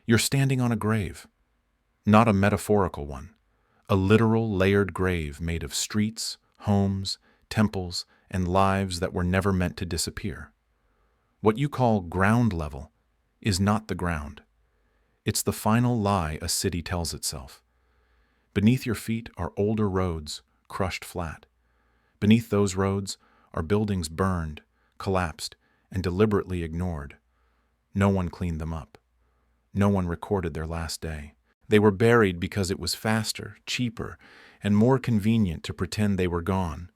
You're standing on a grave, not a metaphorical one, a literal layered grave made of streets, homes, temples, and lives that were never meant to disappear. What you call ground level is not the ground. It's the final lie a city tells itself. Beneath your feet are older roads, crushed flat. Beneath those roads are buildings burned, collapsed, and deliberately ignored. No one cleaned them up. No one recorded their last day. They were buried because it was faster, cheaper, and more convenient to pretend they were gone.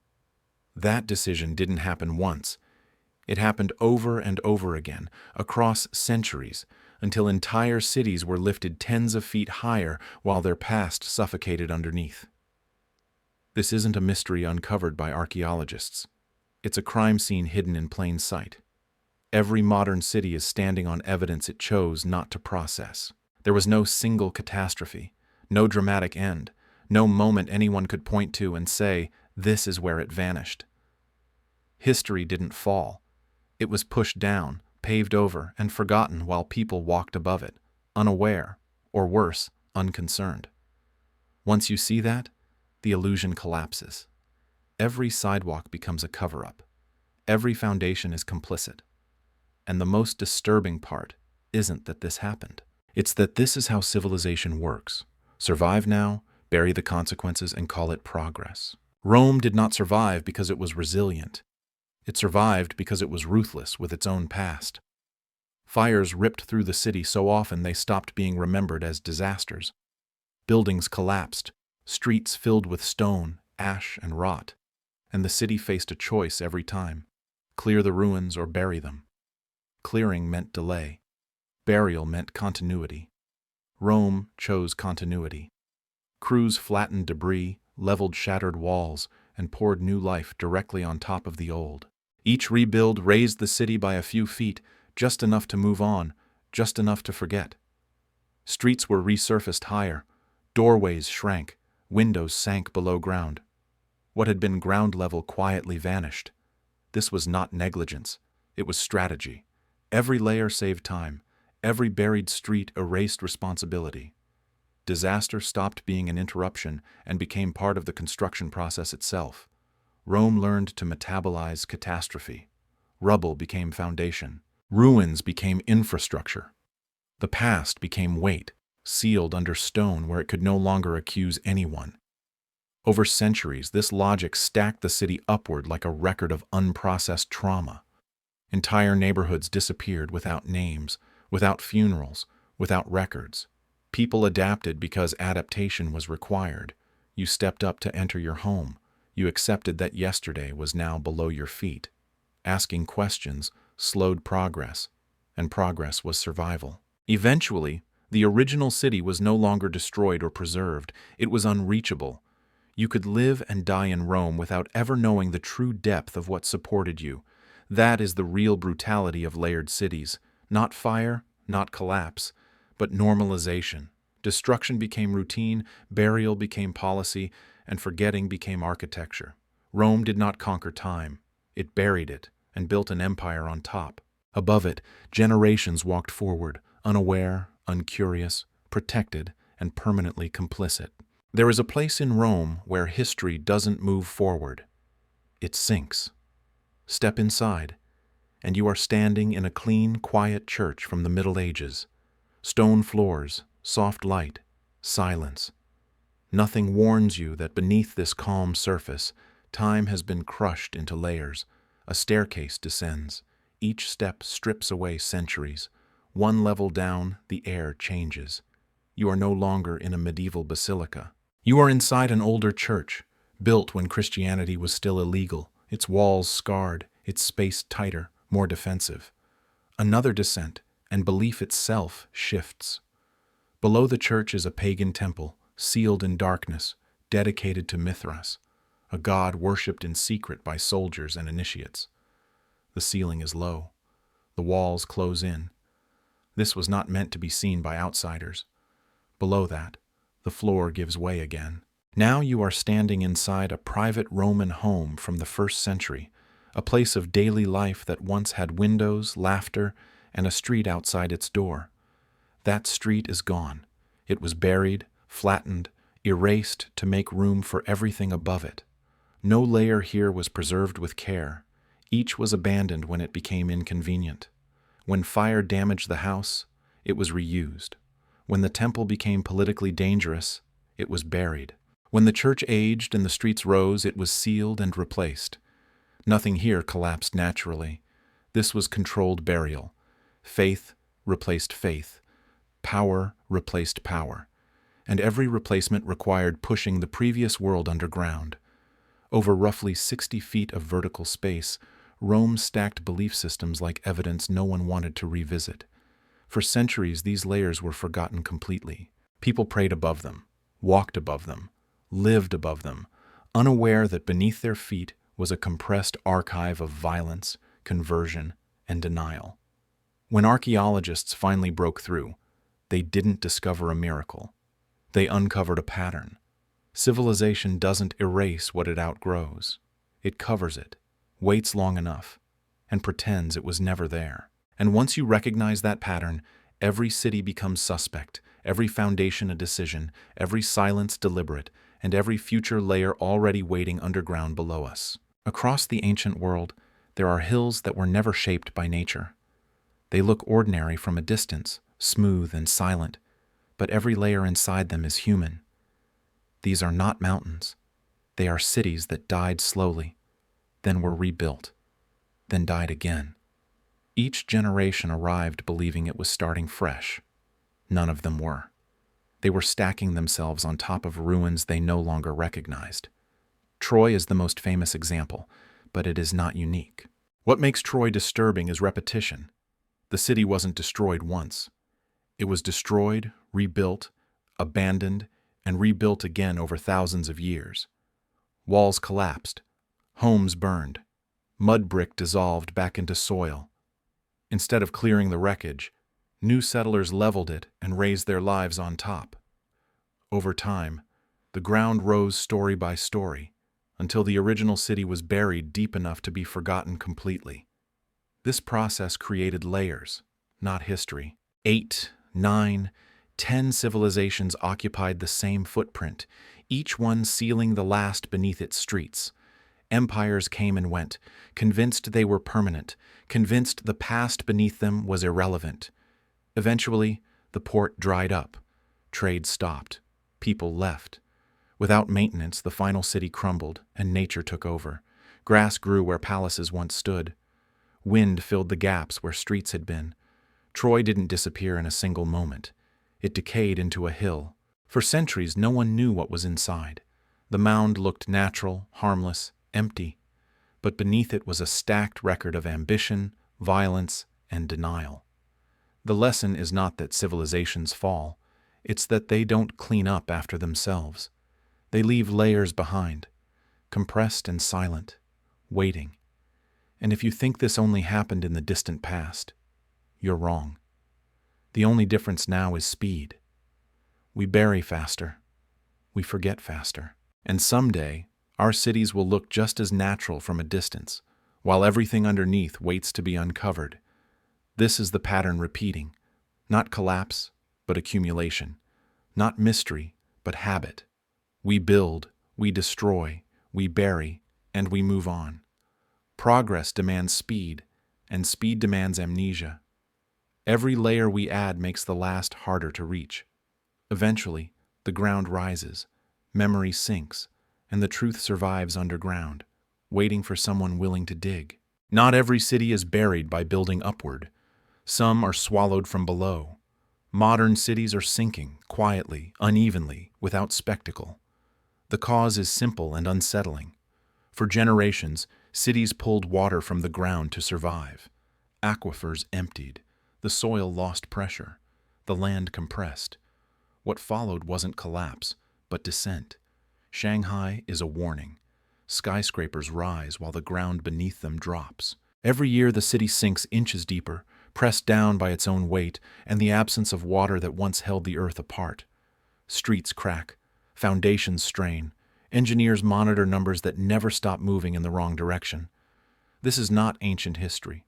That decision didn't happen once. It happened over and over again, across centuries, until entire cities were lifted tens of feet higher while their past suffocated underneath. This isn't a mystery uncovered by archaeologists. It's a crime scene hidden in plain sight. Every modern city is standing on evidence it chose not to process. There was no single catastrophe, no dramatic end, no moment anyone could point to and say, this is where it vanished. History didn't fall. It was pushed down, paved over, and forgotten while people walked above it, unaware, or worse, unconcerned. Once you see that, the illusion collapses. Every sidewalk becomes a cover-up. Every foundation is complicit. And the most disturbing part isn't that this happened. It's that this is how civilization works. Survive now, bury the consequences, and call it progress. Rome did not survive because it was resilient. It survived because it was ruthless with its own past. Fires ripped through the city so often they stopped being remembered as disasters. Buildings collapsed, streets filled with stone, ash, and rot, and the city faced a choice every time: clear the ruins or bury them. Clearing meant delay. Burial meant continuity. Rome chose continuity. Crews flattened debris, leveled shattered walls, and poured new life directly on top of the old. Each rebuild raised the city by a few feet, just enough to move on, just enough to forget. Streets were resurfaced higher, doorways shrank, windows sank below ground. What had been ground level quietly vanished. This was not negligence, it was strategy. Every layer saved time, every buried street erased responsibility. Disaster stopped being an interruption and became part of the construction process itself. Rome learned to metabolize catastrophe. Rubble became foundation. Ruins became infrastructure. The past became weight, sealed under stone where it could no longer accuse anyone. Over centuries, this logic stacked the city upward like a record of unprocessed trauma. Entire neighborhoods disappeared without names, without funerals, without records. People adapted because adaptation was required. You stepped up to enter your home. You accepted that yesterday was now below your feet. Asking questions slowed progress, and progress was survival. Eventually, the original city was no longer destroyed or preserved. It was unreachable. You could live and die in Rome without ever knowing the true depth of what supported you. That is the real brutality of layered cities. Not fire, not collapse, but normalization. Destruction became routine, burial became policy, and forgetting became architecture. Rome did not conquer time. It buried it and built an empire on top. Above it, generations walked forward, unaware, uncurious, protected, and permanently complicit. There is a place in Rome where history doesn't move forward. It sinks. Step inside, and you are standing in a clean, quiet church from the Middle Ages. Stone floors, soft light, silence. Nothing warns you that beneath this calm surface, time has been crushed into layers. A staircase descends. Each step strips away centuries. One level down, the air changes. You are no longer in a medieval basilica. You are inside an older church, built when Christianity was still illegal, its walls scarred, its space tighter, more defensive. Another descent, and belief itself shifts. Below the church is a pagan temple, sealed in darkness, dedicated to Mithras, a god worshipped in secret by soldiers and initiates. The ceiling is low. The walls close in. This was not meant to be seen by outsiders. Below that, the floor gives way again. Now you are standing inside a private Roman home from the 1st century, a place of daily life that once had windows, laughter, and a street outside its door. That street is gone. It was buried, flattened, erased to make room for everything above it. No layer here was preserved with care. Each was abandoned when it became inconvenient. When fire damaged the house, it was reused. When the temple became politically dangerous, it was buried. When the church aged and the streets rose, it was sealed and replaced. Nothing here collapsed naturally. This was controlled burial. Faith replaced faith. Power replaced power. And every replacement required pushing the previous world underground. Over roughly 60 feet of vertical space, Rome stacked belief systems like evidence no one wanted to revisit. For centuries, these layers were forgotten completely. People prayed above them, walked above them, lived above them, unaware that beneath their feet was a compressed archive of violence, conversion, and denial. When archaeologists finally broke through, they didn't discover a miracle. They uncovered a pattern. Civilization doesn't erase what it outgrows. It covers it, waits long enough, and pretends it was never there. And once you recognize that pattern, every city becomes suspect, every foundation a decision, every silence deliberate, and every future layer already waiting underground below us. Across the ancient world, there are hills that were never shaped by nature. They look ordinary from a distance, smooth and silent, but every layer inside them is human. These are not mountains. They are cities that died slowly, then were rebuilt, then died again. Each generation arrived believing it was starting fresh. None of them were. They were stacking themselves on top of ruins they no longer recognized. Troy is the most famous example, but it is not unique. What makes Troy disturbing is repetition. The city wasn't destroyed once. It was destroyed, rebuilt, abandoned, and rebuilt again over thousands of years. Walls collapsed, homes burned, mud brick dissolved back into soil. Instead of clearing the wreckage, new settlers leveled it and raised their lives on top. Over time, the ground rose story by story, until the original city was buried deep enough to be forgotten completely. This process created layers, not history. 8, 9, 10 civilizations occupied the same footprint, each one sealing the last beneath its streets. Empires came and went, convinced they were permanent, convinced the past beneath them was irrelevant. Eventually, the port dried up. Trade stopped. People left. Without maintenance, the final city crumbled, and nature took over. Grass grew where palaces once stood. Wind filled the gaps where streets had been. Troy didn't disappear in a single moment. It decayed into a hill. For centuries, no one knew what was inside. The mound looked natural, harmless, empty. But beneath it was a stacked record of ambition, violence, and denial. The lesson is not that civilizations fall. It's that they don't clean up after themselves. They leave layers behind, compressed and silent, waiting. And if you think this only happened in the distant past, you're wrong. The only difference now is speed. We bury faster. We forget faster. And someday, our cities will look just as natural from a distance, while everything underneath waits to be uncovered. This is the pattern repeating. Not collapse, but accumulation. Not mystery, but habit. We build, we destroy, we bury, and we move on. Progress demands speed, and speed demands amnesia. Every layer we add makes the last harder to reach. Eventually, the ground rises, memory sinks, and the truth survives underground, waiting for someone willing to dig. Not every city is buried by building upward. Some are swallowed from below. Modern cities are sinking, quietly, unevenly, without spectacle. The cause is simple and unsettling. For generations, cities pulled water from the ground to survive. Aquifers emptied. The soil lost pressure. The land compressed. What followed wasn't collapse, but descent. Shanghai is a warning. Skyscrapers rise while the ground beneath them drops. Every year the city sinks inches deeper, pressed down by its own weight and the absence of water that once held the earth apart. Streets crack. Foundations strain. Engineers monitor numbers that never stop moving in the wrong direction. This is not ancient history.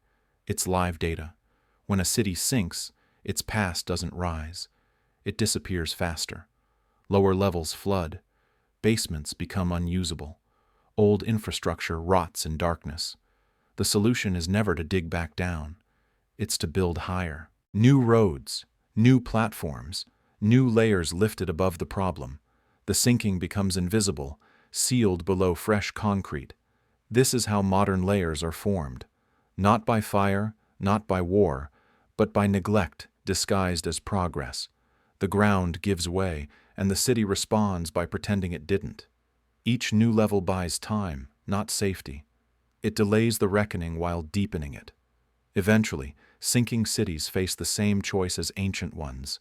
It's live data. When a city sinks, Its past doesn't rise. It disappears faster. Lower levels flood. Basements become unusable. Old infrastructure rots in darkness. The solution is never to dig back down. It's to build higher. New roads, new platforms, new layers lifted above the problem. The sinking becomes invisible, sealed below fresh concrete. This is how modern layers are formed. Not by fire, not by war, but by neglect disguised as progress. The ground gives way, and the city responds by pretending it didn't. Each new level buys time, not safety. It delays the reckoning while deepening it. Eventually, sinking cities face the same choice as ancient ones: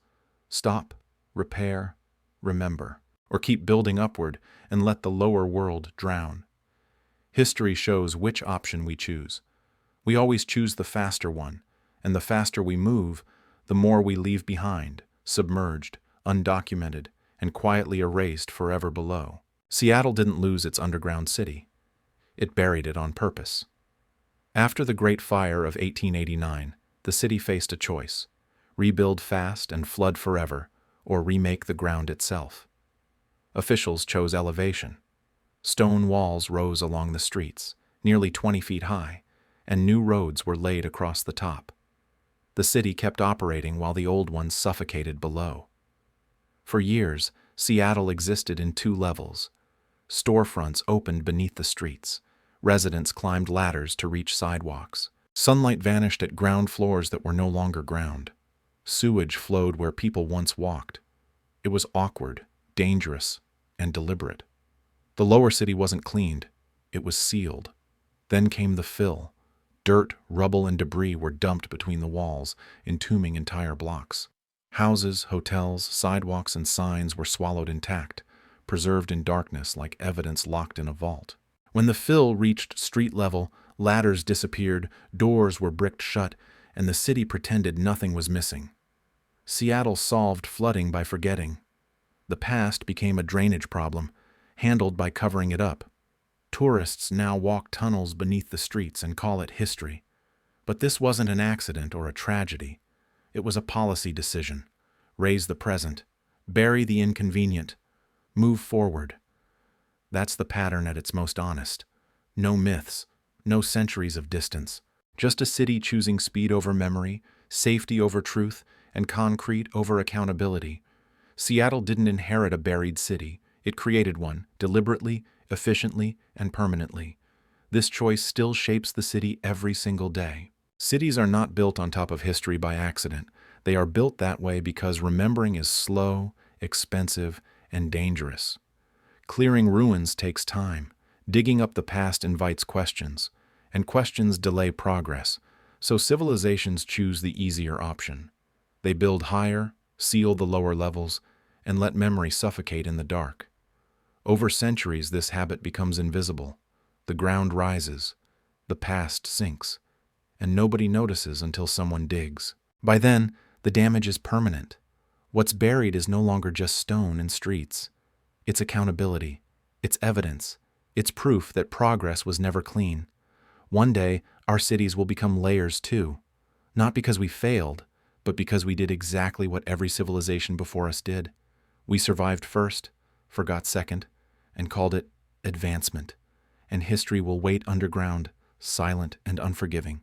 stop, repair, remember, or keep building upward and let the lower world drown. History shows which option we choose. We always choose the faster one, and the faster we move, the more we leave behind, submerged, undocumented, and quietly erased forever below. Seattle didn't lose its underground city. It buried it on purpose. After the Great Fire of 1889, the city faced a choice: rebuild fast and flood forever, or remake the ground itself. Officials chose elevation. Stone walls rose along the streets, nearly 20 feet high, and new roads were laid across the top. The city kept operating while the old ones suffocated below. For years, Seattle existed in two levels. Storefronts opened beneath the streets. Residents climbed ladders to reach sidewalks. Sunlight vanished at ground floors that were no longer ground. Sewage flowed where people once walked. It was awkward, dangerous, and deliberate. The lower city wasn't cleaned. It was sealed. Then came the fill. Dirt, rubble, and debris were dumped between the walls, entombing entire blocks. Houses, hotels, sidewalks, and signs were swallowed intact, preserved in darkness like evidence locked in a vault. When the fill reached street level, ladders disappeared, doors were bricked shut, and the city pretended nothing was missing. Seattle solved flooding by forgetting. The past became a drainage problem, handled by covering it up. Tourists now walk tunnels beneath the streets and call it history. But this wasn't an accident or a tragedy. It was a policy decision. Raise the present. Bury the inconvenient. Move forward. That's the pattern at its most honest. No myths, no centuries of distance. Just a city choosing speed over memory, safety over truth, and concrete over accountability. Seattle didn't inherit a buried city. It created one, deliberately, efficiently, and permanently. This choice still shapes the city every single day. Cities are not built on top of history by accident. They are built that way because remembering is slow, expensive, and dangerous. Clearing ruins takes time. Digging up the past invites questions, and questions delay progress, so civilizations choose the easier option. They build higher, seal the lower levels, and let memory suffocate in the dark. Over centuries, this habit becomes invisible. The ground rises, the past sinks, and nobody notices until someone digs. By then, the damage is permanent. What's buried is no longer just stone and streets. It's accountability. It's evidence. It's proof that progress was never clean. One day, our cities will become layers too. Not because we failed, but because we did exactly what every civilization before us did. We survived first, forgot second, and called it advancement. And history will wait underground, silent and unforgiving.